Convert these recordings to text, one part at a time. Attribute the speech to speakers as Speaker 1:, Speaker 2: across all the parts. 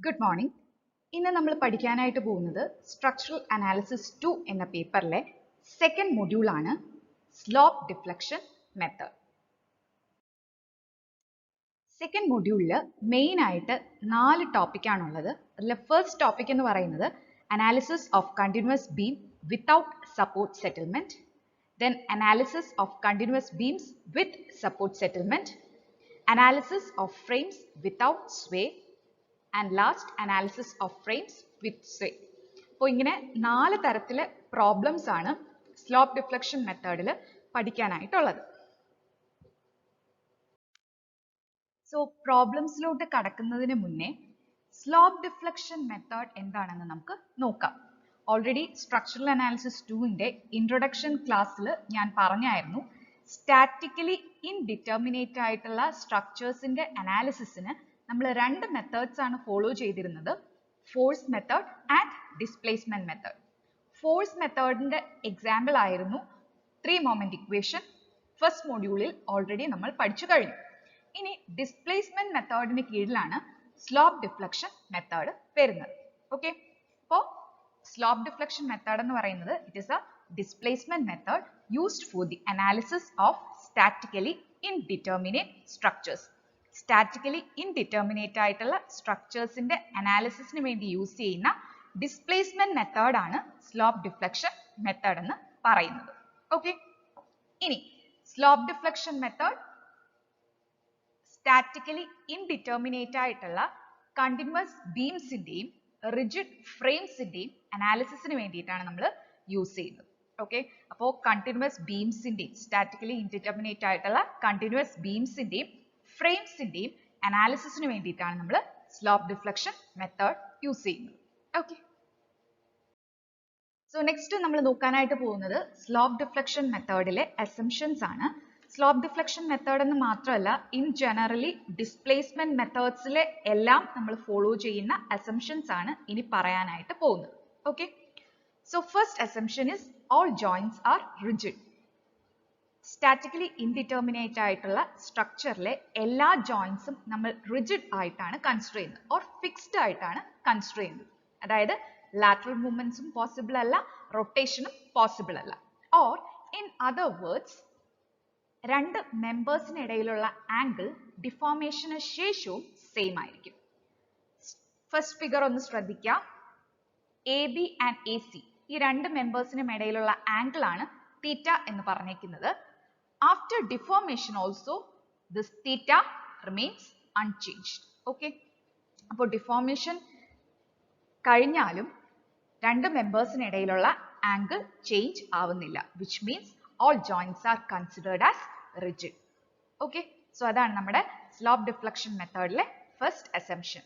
Speaker 1: Good morning. ഇന്ന് നമ്മൾ പഠിക്കാനായിട്ട് പോകുന്നത് സ്ട്രക്ചറൽ അനാലിസിസ് 2 എന്ന പേപ്പറിലെ സെക്കൻഡ് മൊഡ്യൂൾ ആണ് സ്ലോപ്പ് ഡിഫ്ലക്ഷൻ മെത്തേഡ്. സെക്കൻഡ് മൊഡ്യൂളിൽ മെയിൻ ആയിട്ട് 4 ടോപ്പിക് ആണുള്ളത്. അതിൽ ഫസ്റ്റ് ടോപ്പിക് എന്ന് പറയുന്നത് analysis of continuous beam without support settlement, then analysis of continuous beams with support settlement, analysis of frames without sway, and last analysis of frames with sway. അപ്പോൾ ഇങ്ങനെ 4 തരത്തിലെ problems ആണ് slope deflection മെത്തേഡിൽ പഠിക്കാനായിട്ടുള്ളത്. So പ്രോബ്ലംസിലോട്ട് കടക്കുന്നതിന് മുന്നേ slope deflection method എന്താണെന്ന് നമുക്ക് നോക്കാം. Already structural analysis 2ന്റെ introduction ക്ലാസ്സിൽ ഞാൻ പറഞ്ഞായിരുന്നു സ്റ്റാറ്റിക്കലി ഇൻഡിറ്റർമിനേറ്റ് ആയിട്ടുള്ള സ്ട്രക്ചേഴ്സിന്റെ അനാലിസിസിന് നമ്മൾ 2 മെത്തേഡ്സ് ആണ് ഫോളോ ചെയ്തിരുന്നത്, force method and displacement method. Force മെത്തേഡിന്റെ എക്സാമ്പിൾ ആയിരുന്നു 3 മൊമെന്റ് ഇക്വേഷൻ. ഫസ്റ്റ് മൊഡ്യൂളിൽ ഓൾറെഡി നമ്മൾ പഠിച്ചു കഴിഞ്ഞു. ഇനി ഡിസ്പ്ലേസ്മെന്റ് മെത്തേഡിന് കീഴിലാണ് സ്ലോപ്പ് ഡിഫ്ലക്ഷൻ മെത്തേഡ് വരുന്നത്. ഓക്കെ, അപ്പോൾ സ്ലോപ്പ് ഡിഫ്ലക്ഷൻ മെത്തേഡ് എന്ന് പറയുന്നത് it is a displacement method used for the analysis of statically indeterminate structures. Statically indeterminate ആയിട്ടുള്ള സ്ട്രക്ചേഴ്സിന്റെ അനാലിസിസിന് വേണ്ടി യൂസ് ചെയ്യുന്ന ഡിസ്പ്ലേസ്മെന്റ് മെത്തേഡ് ആണ് സ്ലോപ്പ് ഡിഫ്ലക്ഷൻ മെത്തേഡ് എന്ന് പറയുന്നത്. ഓക്കെ, ഇനി slope deflection method statically indeterminate ആയിട്ടുള്ള കണ്ടിന്യൂസ് ബീംസിന്റെയും റിജിഡ് ഫ്രെയിംസിന്റെയും അനാലിസിസിന് വേണ്ടിയിട്ടാണ് നമ്മൾ യൂസ് ചെയ്യുന്നത്. ഓക്കെ, അപ്പോൾ കണ്ടിന്യൂസ് ബീംസിന്റെയും സ്റ്റാറ്റിക്കലി ഇൻഡിറ്റർമിനേറ്റ് ആയിട്ടുള്ള കണ്ടിന്യൂസ് ബീംസിന്റെയും ഫ്രെയിംസിന്റെയും അനാലിസിസിന് വേണ്ടിയിട്ടാണ് നമ്മൾ സ്ലോപ്പ് ഡിഫ്ലക്ഷൻ മെത്തേഡ് യൂസ് ചെയ്യുന്നത്. ഓക്കെ, സോ നെക്സ്റ്റ് നമ്മൾ നോക്കാനായിട്ട് പോകുന്നത് സ്ലോപ്പ് ഡിഫ്ലക്ഷൻ മെത്തേഡിലെ അസംഷൻസ് ആണ്. സ്ലോപ്പ് ഡിഫ്ലക്ഷൻ മെത്തേഡ് എന്ന് മാത്രമല്ല, ഇൻ ജനറലി ഡിസ്പ്ലേസ്മെന്റ് മെത്തേഡ്സിലെ എല്ലാം നമ്മൾ ഫോളോ ചെയ്യുന്ന അസംഷൻസ് ആണ് ഇനി പറയാനായിട്ട് പോകുന്നത്. Okay, so first assumption is all joints R rigid. Statically indeterminate ആയിട്ടുള്ള സ്ട്രക്ചറിലെ എല്ലാ ജോയിന്റ്സും നമ്മൾ റിജിഡ് ആയിട്ടാണ് കൺസിഡർ ചെയ്യുന്നത്, ഓർ ഫിക്സ്ഡ് ആയിട്ടാണ് കൺസിഡർ ചെയ്യുന്നത്. അതായത് ലാറ്ററൽ മൂവ്മെന്റ്സും പോസിബിൾ അല്ല, റൊട്ടേഷനും പോസിബിൾ അല്ല. ഓർ ഇൻ അതർ വേർഡ്സ്, 2 മെമ്പേഴ്സിനിടയിലുള്ള ആംഗിൾ ഡിഫോർമേഷന് ശേഷവും സെയിം ആയിരിക്കും. ഫസ്റ്റ് ഫിഗർ ഒന്ന് ശ്രദ്ധിക്കാം. A B and A C, ഈ 2 മെമ്പേഴ്സിനും ഇടയിലുള്ള ആംഗിൾ ആണ് തീറ്റ എന്ന് പറഞ്ഞേക്കുന്നത്. After deformation also this theta remains unchanged. Okay, അപ്പോൾ ഡിഫോർമേഷൻ കഴിഞ്ഞാലും 2 മെമ്പേഴ്സിനിടയിലുള്ള ആംഗിൾ ചേഞ്ച് ആവുന്നില്ല, which means all joints are considered as rigid. Okay, so അതാണ് നമ്മുടെ സ്ലോപ്പ് ഡിഫ്ലക്ഷൻ മെത്തേഡിലെ first assumption.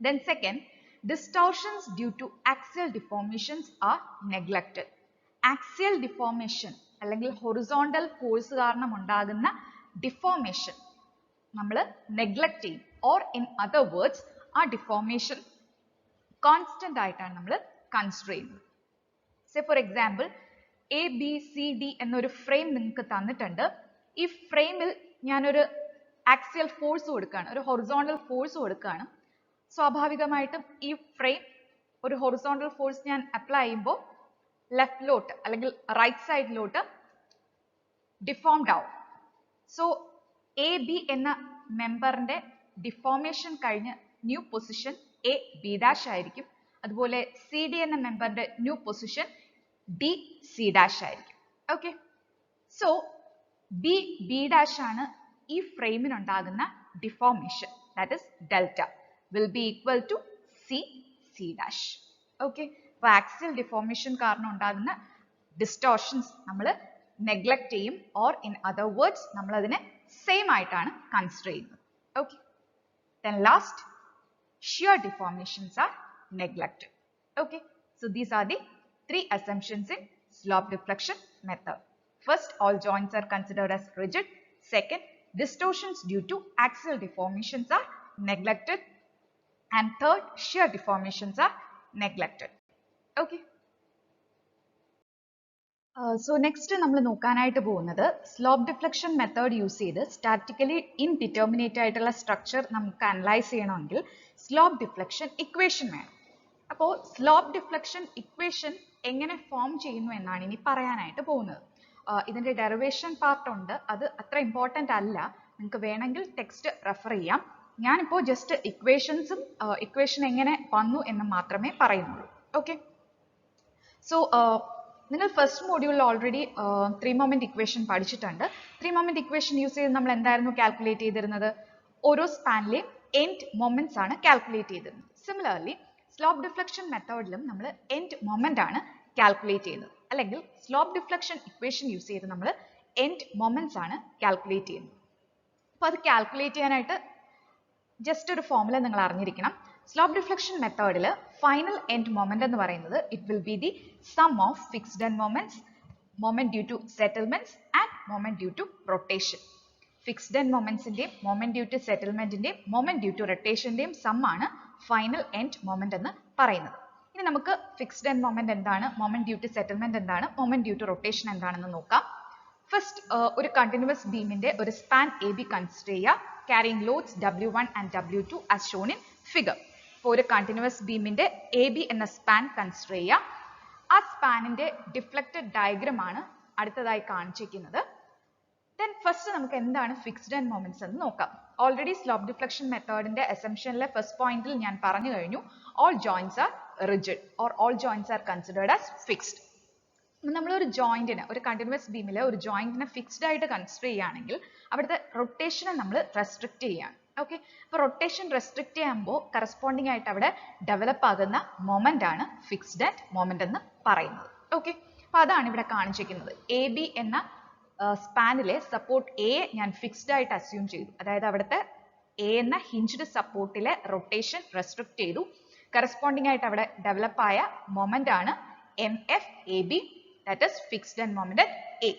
Speaker 1: Then second, distortions due to axial deformations are neglected. Axial deformation അല്ലെങ്കിൽ horizontal force കാരണം ഉണ്ടാകുന്ന ഡിഫോർമേഷൻ നമ്മൾ നെഗ്ലക്ട് ചെയ്യും, or in other words ആ deformation constant ആയിട്ടാണ് നമ്മൾ കൺസിഡർ ചെയ്യുന്നത്. Say for example, A B C D എന്നൊരു ഫ്രെയിം നിങ്ങൾക്ക് തന്നിട്ടുണ്ട്. ഈ ഫ്രെയിമിൽ ഞാനൊരു ആക്സിയൽ ഫോഴ്സ് കൊടുക്കുകയാണ്, ഒരു ഹൊറിസോണ്ടൽ ഫോഴ്സ് കൊടുക്കുകയാണ്. സ്വാഭാവികമായിട്ടും ഈ ഫ്രെയിം ഒരു ഹൊറിസോണ്ടൽ ഫോഴ്സ് ഞാൻ അപ്ലൈ ചെയ്യുമ്പോൾ ലെഫ്റ്റിലോട്ട് അല്ലെങ്കിൽ റൈറ്റ് സൈഡിലോട്ട് ഡിഫോംഡ് ആവും. സോ എ ബി എന്ന മെമ്പറിന്റെ ഡിഫോർമേഷൻ കഴിഞ്ഞ് new position A B dash ആയിരിക്കും. അതുപോലെ സി ഡി എന്ന മെമ്പറിന്റെ new position D C dash ആയിരിക്കും. Okay, so B B dash ആണ് ഈ ഫ്രെയിമിനുണ്ടാകുന്ന deformation, that is delta will be equal to C C dash. Okay, അപ്പോൾ ആക്സിയൽ ഡിഫോർമേഷൻ കാരണം ഉണ്ടാകുന്ന ഡിസ്റ്റോർഷൻസ് നമ്മൾ നെഗ്ലക്ട് ചെയ്യും, ഓർ ഇൻ അതർ വേർഡ്സ് നമ്മൾ അതിനെ സെയിം ആയിട്ടാണ് കൺസിഡർ ചെയ്യുന്നത്. Okay, then last, shear deformations are neglected. Okay, so these are the 3 assumptions in slope deflection method. First, all joints are considered as rigid. Second, distortions due to axial deformations are neglected. And third, shear deformations are neglected. Okay. So next നമ്മൾ നോക്കാനായിട്ട് പോകുന്നത് slope deflection method use ചെയ്ത് statically indeterminate ആയിട്ടുള്ള structure നമുക്ക് analyse ചെയ്യണമെങ്കിൽ slope deflection equation വേണം. അപ്പോൾ slope deflection equation എങ്ങനെ ഫോം ചെയ്യുന്നു എന്നാണ് ഇനി പറയാനായിട്ട് പോകുന്നത്. ഇതിന്റെ ഡെറിവേഷൻ പാർട്ട് ഉണ്ട്, അത് അത്ര ഇമ്പോർട്ടൻ്റ് അല്ല, നിങ്ങൾക്ക് വേണമെങ്കിൽ ടെക്സ്റ്റ് റെഫർ ചെയ്യാം. ഞാനിപ്പോൾ ജസ്റ്റ് ഇക്വേഷൻസും ഇക്വേഷൻ എങ്ങനെ വന്നു എന്ന് മാത്രമേ പറയുന്നുള്ളൂ. ഓക്കെ, സോ നിങ്ങൾ ഫസ്റ്റ് മോഡ്യൂളിൽ ഓൾറെഡി 3 മൊമെന്റ് ഇക്വേഷൻ പഠിച്ചിട്ടുണ്ട്. 3 മൊമെന്റ് ഇക്വേഷൻ യൂസ് ചെയ്ത് നമ്മൾ എന്തായിരുന്നു കാൽക്കുലേറ്റ് ചെയ്തിരുന്നത്? ഓരോ സ്പാനിലെയും എൻഡ് മൊമെന്റ്സ് ആണ് കാൽക്കുലേറ്റ് ചെയ്തിരുന്നത്. സിമിലർലി സ്ലോപ്പ് ഡിഫ്ലക്ഷൻ മെത്തേഡിലും നമ്മൾ എൻഡ് മൊമെന്റ് ആണ് കാൽക്കുലേറ്റ് ചെയ്യുന്നത്, അല്ലെങ്കിൽ സ്ലോപ്പ് ഡിഫ്ലക്ഷൻ ഇക്വേഷൻ യൂസ് ചെയ്ത് നമ്മൾ എൻഡ് മൊമെന്റ്സ് ആണ് കാൽക്കുലേറ്റ് ചെയ്യുന്നത്. അപ്പോൾ അത് കാൽക്കുലേറ്റ് ചെയ്യാനായിട്ട് ജസ്റ്റ് ഒരു ഫോർമുല നിങ്ങൾ അറിഞ്ഞിരിക്കണം. സ്ലോപ്പ് ഡിഫ്ലക്ഷൻ മെത്തേഡിൽ ഫൈനൽ എൻഡ് മൊമെന്റ് എന്ന് പറയുന്നത് it will be the sum of fixed end moments, moment due to settlements and moment due to rotation. Fixed end മൊമെന്റ്സിന്റെയും മൊമെന്റ് ഡ്യൂ ടു സെറ്റിൽമെന്റിന്റെയും moment due to റൊട്ടേഷന്റെയും sum ആണ് final end moment എന്ന് പറയുന്നത്. ഇനി നമുക്ക് ഫിക്സ്ഡ് എൻഡ് മൊമെന്റ് എന്താണ്, moment due to settlement എന്താണ്, മൊമെന്റ് ഡ്യൂ ടു റൊട്ടേഷൻ എന്താണെന്ന് നോക്കാം. ഫസ്റ്റ് ഒരു കണ്ടിന്യൂസ് ബീമിന്റെ ഒരു സ്പാൻ എ ബി കൺസിഡർ ചെയ്യുക, carrying loads W1 and W2 as shown in figure. ഇപ്പോൾ ഒരു കണ്ടിന്യൂസ് ബീമിന്റെ എ ബി എന്ന സ്പാൻ കൺസിഡർ ചെയ്യുക. ആ സ്പാനിന്റെ ഡിഫ്ലക്റ്റഡ് ഡയഗ്രം ആണ് അടുത്തതായി കാണിച്ചിരിക്കുന്നത്. ദെൻ ഫസ്റ്റ് നമുക്ക് എന്താണ് ഫിക്സ്ഡ് എൻഡ് മൊമെന്റ്സ് എന്ന് നോക്കാം. ഓൾറെഡി സ്ലോപ്പ് ഡിഫ്ലക്ഷൻ മെത്തേഡിന്റെ അസംഷനിലെ ഫസ്റ്റ് പോയിന്റിൽ ഞാൻ പറഞ്ഞു കഴിഞ്ഞു, all joints are rigid or all joints are considered as fixed. നമ്മൾ ഒരു ജോയിന്റിനെ, ഒരു കണ്ടിന്യൂസ് ബീമിലെ ഒരു ജോയിന്റിനെ ഫിക്സ്ഡ് ആയിട്ട് കൺസിഡർ ചെയ്യുകയാണെങ്കിൽ അവിടുത്തെ റൊട്ടേഷനെ നമ്മൾ റെസ്ട്രിക്ട് ചെയ്യാണ്. ഓക്കെ, അപ്പോൾ റൊട്ടേഷൻ റെസ്ട്രിക്ട് ചെയ്യുമ്പോൾ കറസ്പോണ്ടിങ് ആയിട്ട് അവിടെ ഡെവലപ്പ് ആകുന്ന മൊമെന്റ് ആണ് ഫിക്സ്ഡ് എൻഡ് മൊമെന്റ് എന്ന് പറയുന്നത്. ഓക്കെ, അപ്പോൾ അതാണ് ഇവിടെ കാണിച്ചിരിക്കുന്നത്. എ ബി എന്ന സ്പാനിലെ സപ്പോർട്ട് എ ഞാൻ ഫിക്സ്ഡ് ആയിട്ട് അസ്യൂം ചെയ്തു, അതായത് അവിടുത്തെ എ എന്ന ഹിഞ്ച്ഡ് സപ്പോർട്ടിലെ റൊട്ടേഷൻ റെസ്ട്രിക്ട് ചെയ്തു. കറസ്പോണ്ടിങ് ആയിട്ട് അവിടെ ഡെവലപ്പ് ആയ മൊമെന്റ് ആണ് MFAB, that is fixed end moment at A.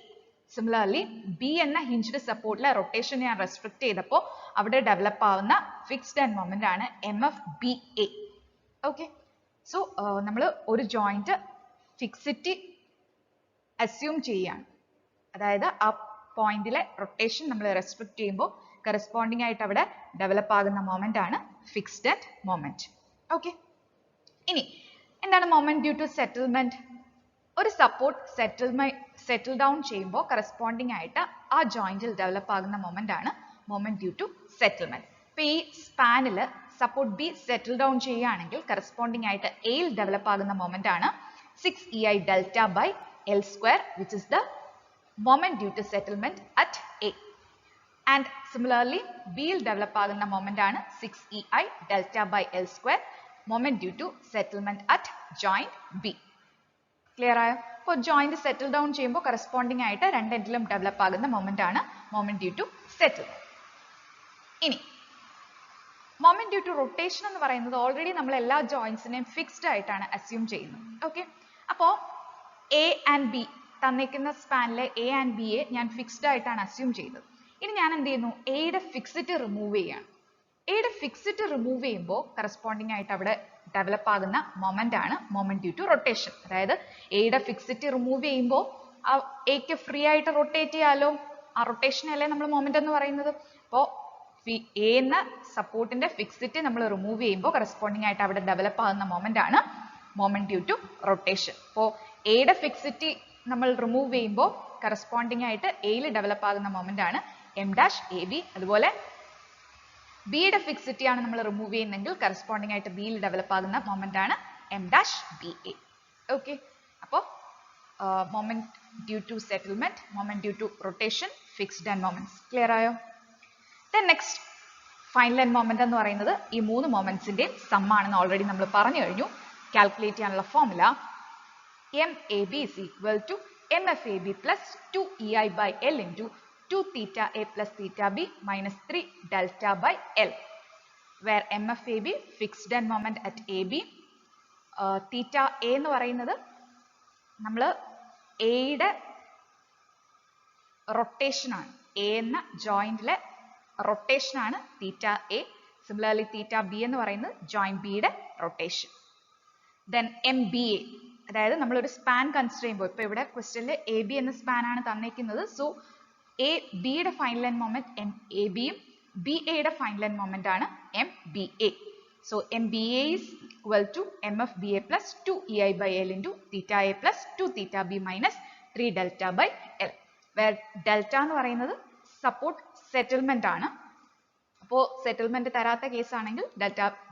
Speaker 1: Similarly, B എന്ന hinged സപ്പോർട്ടിലെ റൊട്ടേഷൻ ഞാൻ റെസ്ട്രിക്ട് ചെയ്തപ്പോൾ അവിടെ ഡെവലപ്പ് ആവുന്ന ഫിക്സ്ഡ് എൻഡ് മൊമെന്റ് ആണ് MFBA. ഓക്കെ, സോ നമ്മൾ ഒരു ജോയിന്റ് ഫിക്സിറ്റി അസ്യൂം ചെയ്യാണ്, അതായത് ആ പോയിന്റിലെ റൊട്ടേഷൻ നമ്മൾ റെസ്ട്രിക്ട് ചെയ്യുമ്പോൾ കറസ്പോണ്ടിങ് ആയിട്ട് അവിടെ ഡെവലപ്പ് ആകുന്ന മൊമെന്റ് ആണ് ഫിക്സ്ഡ് എൻഡ് മൊമെന്റ്. ഓക്കെ, ഇനി എന്താണ് മൊമെന്റ് ഡ്യൂ ടു സെറ്റിൽമെന്റ്? ഒരു സപ്പോർട്ട് സെറ്റിൽ ഡൗൺ ചെയ്യുമ്പോൾ കറസ്പോണ്ടിങ് ആയിട്ട് ആ ജോയിന്റിൽ ഡെവലപ്പ് ആകുന്ന മൊമെന്റ് ആണ് മൊമെന്റ് ഡ്യൂ ടു സെറ്റിൽമെന്റ്. ഇപ്പൊ ഈ സ്പാനിൽ സപ്പോർട്ട് ബി സെറ്റിൽ ഡൗൺ ചെയ്യുകയാണെങ്കിൽ കറസ്പോണ്ടിങ് ആയിട്ട് എയിൽ ഡെവലപ്പ് ആകുന്ന മൊമെന്റ് ആണ് 6EI delta by L square, which is the moment due to settlement at A. And similarly ബിയിൽ ഡെവലപ്പ് ആകുന്ന മൊമെന്റ് ആണ് 6EI delta by L square, moment due to settlement at joint B. Clear ആയോ? അപ്പോൾ joint സെറ്റിൽ down ചെയ്യുമ്പോൾ കറസ്പോണ്ടിങ് ആയിട്ട് രണ്ടെൻഡിലും develop ആകുന്ന moment ആണ് മൊമെന്റ് ഡ്യൂ ടു സെറ്റിൽമെന്റ്. ഇനി മൊമെന്റ് ഡ്യൂ ടു റൊട്ടേഷൻ എന്ന് പറയുന്നത് ഓൾറെഡി നമ്മൾ എല്ലാ ജോയിന്റ്സിനെയും ഫിക്സ്ഡ് ആയിട്ടാണ് അസ്യൂം ചെയ്യുന്നത്. ഓക്കെ, അപ്പോൾ എ ആൻഡ് ബി തന്നിരിക്കുന്ന സ്പാനിലെ എ ആൻഡ് ബിയെ ഞാൻ ഫിക്സ്ഡ് ആയിട്ടാണ് അസ്യൂം ചെയ്തത്. ഇനി ഞാൻ എന്ത് ചെയ്യുന്നു, എയുടെ ഫിക്സിറ്റി റിമൂവ് ചെയ്യാണ്. എയുടെ ഫിക്സിറ്റി റിമൂവ് ചെയ്യുമ്പോൾ കറസ്പോണ്ടിങ് ആയിട്ട് അവിടെ ഡെവലപ്പ് ആകുന്ന മൊമെന്റ് ആണ് മൊമെന്റ് ഡ്യൂ ടു റൊട്ടേഷൻ. അതായത് എയുടെ ഫിക്സിറ്റി റിമൂവ് ചെയ്യുമ്പോൾ ആ എക്ക് ഫ്രീ ആയിട്ട് റൊട്ടേറ്റ് ചെയ്യാലോ, ആ റൊട്ടേഷൻ അല്ലേ നമ്മൾ മൊമെന്റ് എന്ന് പറയുന്നത്. അപ്പോൾ എ എന്ന സപ്പോർട്ടിന്റെ ഫിക്സിറ്റി നമ്മൾ റിമൂവ് ചെയ്യുമ്പോൾ കറസ്പോണ്ടിങ് ആയിട്ട് അവിടെ ഡെവലപ്പ് ആകുന്ന മൊമെന്റ് ആണ് മൊമെന്റ് ഡ്യൂ ടു റൊട്ടേഷൻ. അപ്പോൾ എയുടെ ഫിക്സിറ്റി നമ്മൾ റിമൂവ് ചെയ്യുമ്പോൾ കറസ്പോണ്ടിങ് ആയിട്ട് എയിൽ ഡെവലപ്പ് ആകുന്ന മൊമെന്റ് ആണ് M'AB. അതുപോലെ ബിയുടെ ഫിക്സിറ്റി ആണ് നമ്മൾ റിമൂവ് ചെയ്യുന്നതെങ്കിൽ കറസ്പോണ്ടിങ് ആയിട്ട് ബിയിൽ ഡെവലപ്പ് ആകുന്ന മൊമെന്റ് ആണ് M'BA. ഓക്കെ, അപ്പോൾ moment due to settlement, moment due to rotation, fixed end moments. Clear ആയോ? Then next final end moment എന്ന് പറയുന്നത് ഈ മൂന്ന് മൊമെന്റ്സിന്റെ സം ആണെന്ന് ഓൾറെഡി നമ്മൾ പറഞ്ഞു കഴിഞ്ഞു. കാൽക്കുലേറ്റ് ചെയ്യാനുള്ള formula MAB is equal to MFAB plus 2EI by L into 2 theta A plus theta B minus 3 delta by L, where MFAB fixed end moment at AB, theta A എന്ന് പറയുന്നത് നമ്മൾ എയുടെ rotation ആണ്, A എന്ന ജോയിന്റിലെ rotation ആണ് തീറ്റ A. Similarly theta B എന്ന് പറയുന്നത് joint ബിയുടെ റൊട്ടേഷൻ. ദെൻ MBA അതായത് നമ്മളൊരു സ്പാൻ കൺസിഡർ ചെയ്യുമ്പോൾ ഇപ്പോൾ ഇവിടെ ക്വസ്റ്റ്യനിൽ എ ബി എന്ന സ്പാൻ ആണ് തന്നിരിക്കുന്നത്. സോ എ ബിയുടെ final end moment M A ബിയും ബി എയുടെ ഫൈനൽ എൻഡ് മൊമെന്റ് ആണ് M B A. So M B A is equal to M F B A plus 2 E I by L into theta A plus 2 theta B minus 3 delta by L. Where delta എന്ന് പറയുന്നത് support settlement ആണ്. അപ്പോൾ settlement തരാത്ത case ആണെങ്കിൽ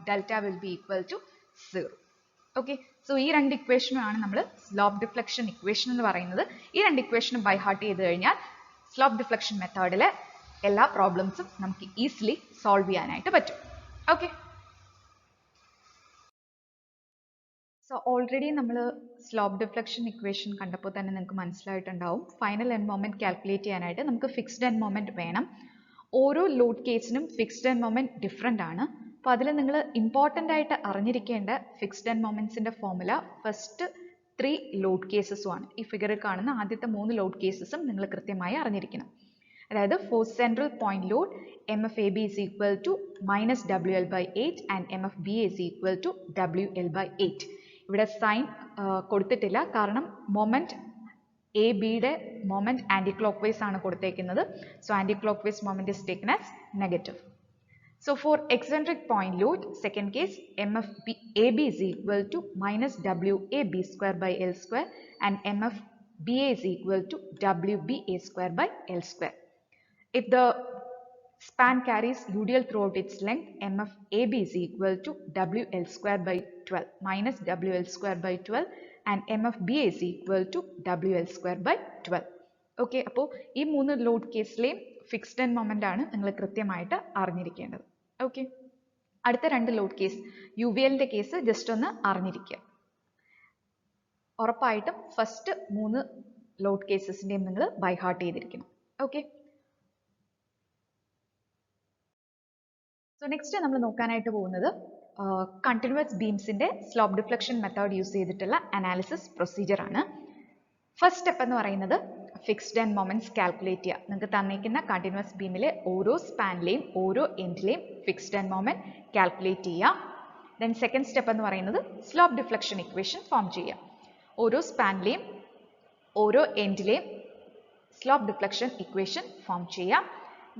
Speaker 1: delta will be equal to 0. Okay, so ഈ രണ്ട് ഇക്വേഷനുമാണ് നമ്മൾ slope deflection equation എന്ന് പറയുന്നത്. ഈ രണ്ട് ഇക്വേഷനും ബൈ ഹാർട്ട് ചെയ്ത് കഴിഞ്ഞാൽ സ്ലോപ്പ് ഡിഫ്ലക്ഷൻ മെത്തേഡിലെ എല്ലാ പ്രോബ്ലംസും നമുക്ക് ഈസിലി സോൾവ് ചെയ്യാനായിട്ട് പറ്റും. ഓക്കെ, സോ ഓൾറെഡി നമ്മൾ സ്ലോപ്പ് ഡിഫ്ലക്ഷൻ ഇക്വേഷൻ കണ്ടപ്പോൾ തന്നെ നിങ്ങൾക്ക് മനസ്സിലായിട്ടുണ്ടാവും. ഫൈനൽ എൻഡ് മൊമെന്റ് കാൽക്കുലേറ്റ് ചെയ്യാനായിട്ട് നമുക്ക് ഫിക്സ്ഡ് എൻഡ് മൊമെന്റ് വേണം. ഓരോ ലോഡ് കേസിനും ഫിക്സ്ഡ് എൻഡ് മൊമെന്റ് ഡിഫറെൻ്റ് ആണ്. അപ്പോൾ അതിൽ നിങ്ങൾ ഇമ്പോർട്ടൻ്റ് ആയിട്ട് അറിഞ്ഞിരിക്കേണ്ട ഫിക്സ്ഡ് എൻഡ് മൊമെന്റ്സിന്റെ ഫോർമുല ഫസ്റ്റ് 3 ലോഡ് കേസസും ആണ്. ഈ ഫിഗറിൽ കാണുന്ന ആദ്യത്തെ 3 ലോഡ് കേസസും നിങ്ങൾ കൃത്യമായി അറിഞ്ഞിരിക്കണം. അതായത് four central point load M F A B is equal to minus W L by 8 and M F B is equal to W L by 8. ഇവിടെ സൈൻ കൊടുത്തിട്ടില്ല, കാരണം മൊമെന്റ് എ ബിയുടെ മൊമെന്റ് ആന്റി ക്ലോക്ക് വൈസ് ആണ് കൊടുത്തേക്കുന്നത്. So anticlockwise moment is taken as negative. So for eccentric point load, second case, MFAB is equal to minus WAB square by L square and MFBA is equal to WBA square by L square. If the span carries UDL throughout its length, MFAB is equal to WL square by 12 minus WL square by 12 and MFBA is equal to WL square by 12. Okay, അപ്പോൾ ഈ 3 load കേസിലെയും fixed end moment ആണ് നിങ്ങൾ കൃത്യമായിട്ട് അറിഞ്ഞിരിക്കേണ്ടത്. Okay, അടുത്ത 2 load case U V എല്ലിന്റെ case just ഒന്ന് അറിഞ്ഞിരിക്കുക. ഉറപ്പായിട്ടും ഫസ്റ്റ് 3 ലോഡ് കേസസിന്റെയും നിങ്ങൾ ബൈ ഹാർട്ട് ചെയ്തിരിക്കണം. ഓക്കെ, സോ നെക്സ്റ്റ് നമ്മൾ നോക്കാനായിട്ട് പോകുന്നത് കണ്ടിന്യൂസ് ബീംസിന്റെ സ്ലോപ്പ് ഡിഫ്ലക്ഷൻ മെത്തേഡ് യൂസ് ചെയ്തിട്ടുള്ള അനാലിസിസ് പ്രൊസീജിയർ ആണ്. ഫസ്റ്റ് സ്റ്റെപ്പ് എന്ന് പറയുന്നത് ഫിക്സ്ഡ് എൻഡ് മൊമെന്റ്സ് കാൽക്കുലേറ്റ് ചെയ്യുക. നിങ്ങൾക്ക് തന്നിരിക്കുന്ന കണ്ടിന്യൂസ് ബീമിലെ ഓരോ സ്പാനിലെയും ഓരോ എൻഡിലെയും ഫിക്സ്ഡ് എൻഡ് മൊമെന്റ് കാൽക്കുലേറ്റ് ചെയ്യുക. ദെൻ സെക്കൻഡ് സ്റ്റെപ്പ് എന്ന് പറയുന്നത് സ്ലോപ്പ് ഡിഫ്ലക്ഷൻ ഇക്വേഷൻ ഫോം ചെയ്യുക. ഓരോ സ്പാനിലെയും ഓരോ എൻഡിലെയും സ്ലോപ്പ് ഡിഫ്ലക്ഷൻ ഇക്വേഷൻ ഫോം ചെയ്യുക.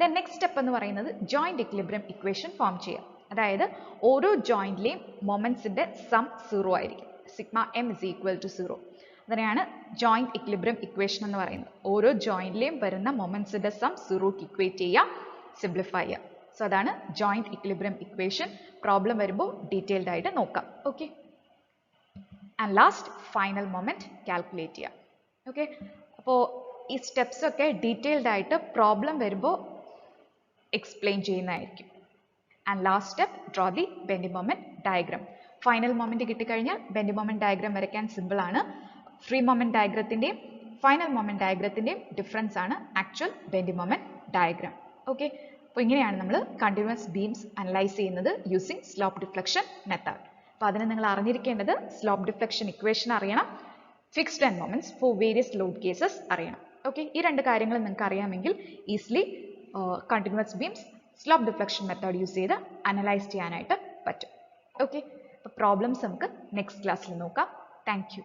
Speaker 1: ദെൻ നെക്സ്റ്റ് സ്റ്റെപ്പ് എന്ന് പറയുന്നത് ജോയിന്റ് ഇക്വിലിബ്രിയം ഇക്വേഷൻ ഫോം ചെയ്യുക. അതായത് ഓരോ ജോയിന്റിലെയും മൊമെന്റ്സിന്റെ സം 0 ആയിരിക്കും. Sigma M is equal to 0. അതിനെയാണ് ജോയിന്റ് ഇക്വിലിബ്രിയം ഇക്വേഷൻ എന്ന് പറയുന്നത്. ഓരോ ജോയിന്റിലെയും വരുന്ന മൊമെന്റ്സിന്റെ സം 0ക്ക് ഇക്വേറ്റ് ചെയ്യുക, സിംപ്ലിഫൈ ചെയ്യുക. സോ അതാണ് ജോയിന്റ് ഇക്വിലിബ്രിയം ഇക്വേഷൻ. പ്രോബ്ലം വരുമ്പോൾ ഡീറ്റെയിൽഡ് ആയിട്ട് നോക്കാം. Okay, and last final moment calculate ചെയ്യുക. ഓക്കെ, അപ്പോൾ ഈ സ്റ്റെപ്സ് ഒക്കെ ഡീറ്റെയിൽഡ് ആയിട്ട് പ്രോബ്ലം വരുമ്പോൾ എക്സ്പ്ലെയിൻ ചെയ്യുന്നതായിരിക്കും. And last step draw the bending moment diagram. Final moment കിട്ടിക്കഴിഞ്ഞാൽ ബെൻഡിങ് മൊമെന്റ് ഡയഗ്രാം വരയ്ക്കാൻ സിമ്പിൾ ആണ്. ഫ്രീ മൊമെന്റ് ഡയഗ്രത്തിന്റെയും ഫൈനൽ മൊമെന്റ് ഡയഗ്രത്തിന്റെയും ഡിഫറൻസ് ആണ് actual bending moment diagram. Okay, അപ്പോൾ ഇങ്ങനെയാണ് നമ്മൾ കണ്ടിന്യൂസ് ബീംസ് അനലൈസ് ചെയ്യുന്നത് യൂസിങ് സ്ലോപ്പ് ഡിഫ്ലക്ഷൻ മെത്തേഡ്. അപ്പോൾ അതിന് നിങ്ങൾ അറിഞ്ഞിരിക്കേണ്ടത് സ്ലോപ്പ് ഡിഫ്ലക്ഷൻ ഇക്വേഷൻ അറിയണം, fixed end moments for various load cases അറിയണം. ഓക്കെ, ഈ 2 കാര്യങ്ങൾ നിങ്ങൾക്ക് അറിയാമെങ്കിൽ easily continuous beams slope deflection method use ചെയ്ത് അനലൈസ് ചെയ്യാനായിട്ട് പറ്റും. ഓക്കെ, അപ്പോൾ പ്രോബ്ലംസ് നമുക്ക് നെക്സ്റ്റ് ക്ലാസ്സിൽ നോക്കാം. Thank you.